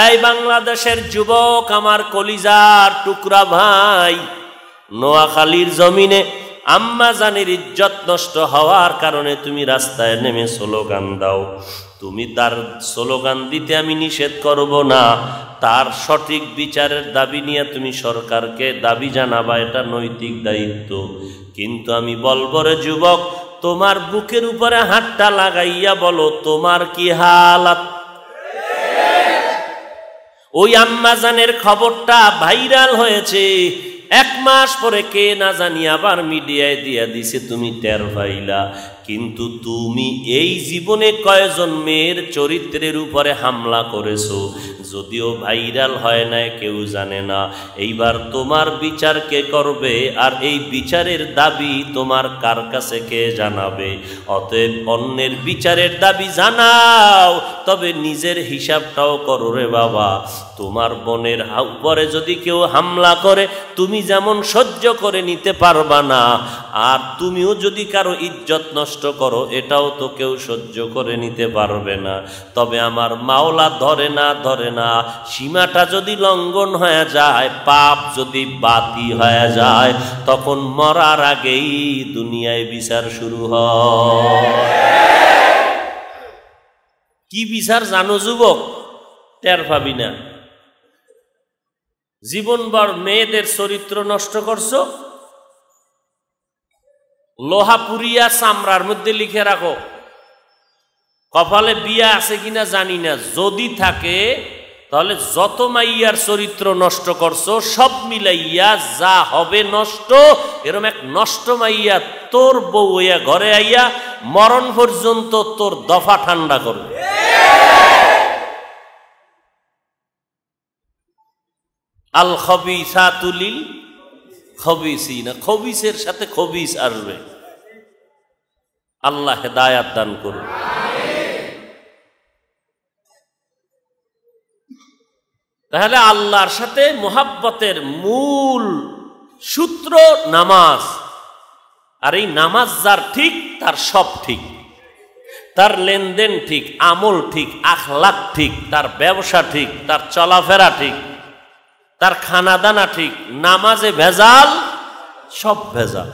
এই বাংলাদেশের যুবক, আমার কলিজার টুকরা ভাই, নোয়াখালীর জমিনে আম্মা জানের ইজ্জত নষ্ট হওয়ার কারণে তুমি রাস্তায় নেমে স্লোগান দাও। তুমি তার স্লোগান দিতে আমি নিষেধ করব না, তার সঠিক বিচারের দাবি নিয়ে তুমি সরকারকে দাবি জানাবা, এটা নৈতিক দায়িত্ব। কিন্তু আমি বলবো রে যুবক, তোমার বুকের উপরে হাতটা লাগাইয়া বলো তোমার কি হালাত। ওই আম্মাজানের খবরটা ভাইরাল হয়েছে, 1 মাস পরে কে না জানি আবার মিডিয়ায় দিয়া দিছে, তুমি টের পাইলা। কিন্তু তুমি এই জীবনে কয়জন মেয়ের চরিত্রের উপরে হামলা করেছো, যদিও ভাইরাল হয় না, কেউ জানে না। এইবার তোমার বিচার কে করবে, আর এই বিচারের দাবি তোমার কার কাছে কে জানাবে? অতএব অন্যের বিচারের দাবি জানাও, তবে নিজের হিসাবটাও করো রে বাবা। তোমার বোনের উপরে যদি কেউ হামলা করে, তুমি যেমন সহ্য করে নিতে পারবা না, আর তুমিও যদি কারো ইজ্জত নষ্ট করো, এটাও তো কেউ সহ্য করে নিতে পারবে না। তবে আমার মাওলা ধরে না, সীমাটা যদি লঙ্ঘন হয়ে যায়, পাপ যদি বাতি হয়ে যায়, তখন মরার আগেই দুনিয়ায় বিচার শুরু হয়। কি বিচার জানো যুবক? টের পাবি না। জীবনভর মেয়েদের চরিত্র নষ্ট করছো, লোহা পুরিয়া চামড়ার মধ্যে লিখে রাখো, কপালে বিয়া আছে কিনা জানি না, যদি থাকে তাহলে যত মাইয়ার চরিত্র নষ্ট করছো সব মিলাইয়া যা হবে নষ্ট, এরকম এক নষ্ট মাইয়া তোর বউ হইয়া ঘরে আইয়া মরণ পর্যন্ত তোর দফা ঠান্ডা করবে। আল খবিসাতু লিল খবিসিনা, খবিসের সাথে খবিস আসবে। আল্লাহ হেদায়াত দান করুন। তাহলে আল্লাহর সাথে মুহাব্বতের মূল সূত্র নামাজ। আর এই নামাজ যার ঠিক, তার সব ঠিক, তার লেনদেন ঠিক, আমল ঠিক, আখলাক ঠিক, তার ব্যবসা ঠিক, তার চলাফেরা ঠিক, তার খানাদানা ঠিক। নামাজে ভেজাল, সব ভেজাল।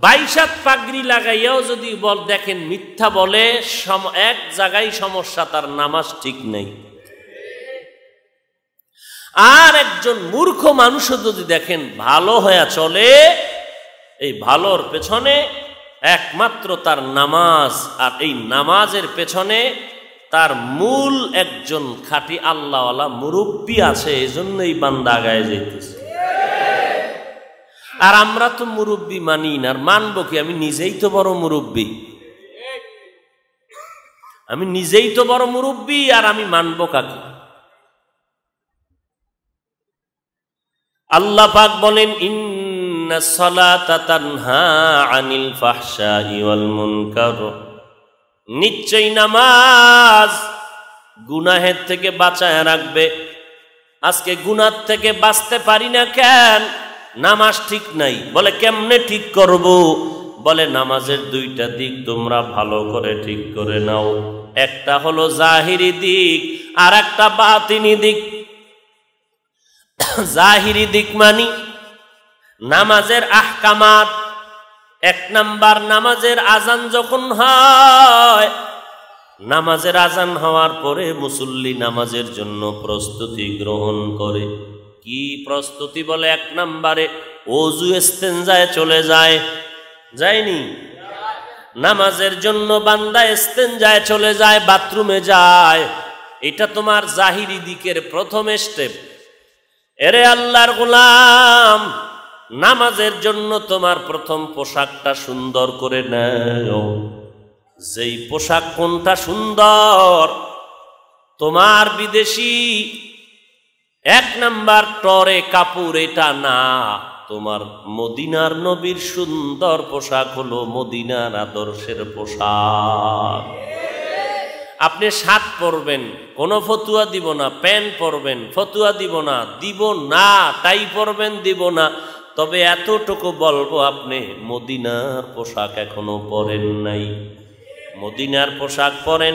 22 পাগড়ি লাগাইয়াও যদি দেখেন মিথ্যা বলে, এক জায়গায় সমস্যা, তার নামাজ ঠিক নেই। আর একজন মূর্খ মানুষও যদি দেখেন ভালো হয়ে চলে, এই ভালোর পেছনে একমাত্র তার নামাজ, আর এই নামাজের পেছনে তার মূল একজন খাঁটি আল্লাহওয়ালা মুরব্বী আছে, এই জন্যই বান্দা আগায় যাইতেছে। আর আমরা তো মুরব্বী মানি না, আর মানবো কি? আমি নিজেই তো বড় মুরব্বী, আমি নিজেই তো বড় মুরব্বী, আর আমি মানবো কাকে? আল্লাহ পাক বলেন, ইন্নাস সালাতা তানহা আনিল ফাহশাই ওয়াল মুনকার, নিশ্চয়ই নামাজ গুনাহের থেকে বাঁচায় রাখবে। আজকে গুনাহ থেকে বাঁচতে পারি না কেন? নামাজ ঠিক নাই। বলে কেমনে ঠিক করব? বলে নামাজের 2টা দিক তোমরা ভালো করে ঠিক করে নাও। একটা হলো জাহিরি দিক, আর একটা বাতিনি দিক। জাহিরি দিক মানি নামাজের আহকামাত। 1 নাম্বার, নামাজের আজান যখন হয়, নামাজের আজান হওয়ার পরে মুসল্লি নামাজের জন্য প্রস্তুতি গ্রহণ করে। কি প্রস্তুতি? বলে 1 নাম্বারে ওযু ইস্তেনজায় চলে যায়, যায়নি? নামাজের জন্য বান্দা ইস্তেনজায় চলে যায়, বাথরুমে যায়। এটা তোমার জাহিরি দিকের প্রথম স্টেপ। এরে আল্লাহর গোলাম, নামাজের জন্য তোমার প্রথম পোশাকটা সুন্দর করে নাও। যেই পোশাক কোনটা সুন্দর? তোমার বিদেশি 1 নাম্বার টরে কাপড় এটা না, তোমার মদিনার নবীর সুন্দর পোশাক হলো মদিনার আদর্শের পোশাক। আপনি শার্ট পরবেন, কোনো ফতুয়া দিব না। প্যান্ট পরবেন, ফতুয়া দিব না। টাই পরবেন, দিব না। তবে এতটুকু বলবো, আপনি মদিনার পোশাক এখনো পরেন নাই। মদিনার পোশাক পরেন।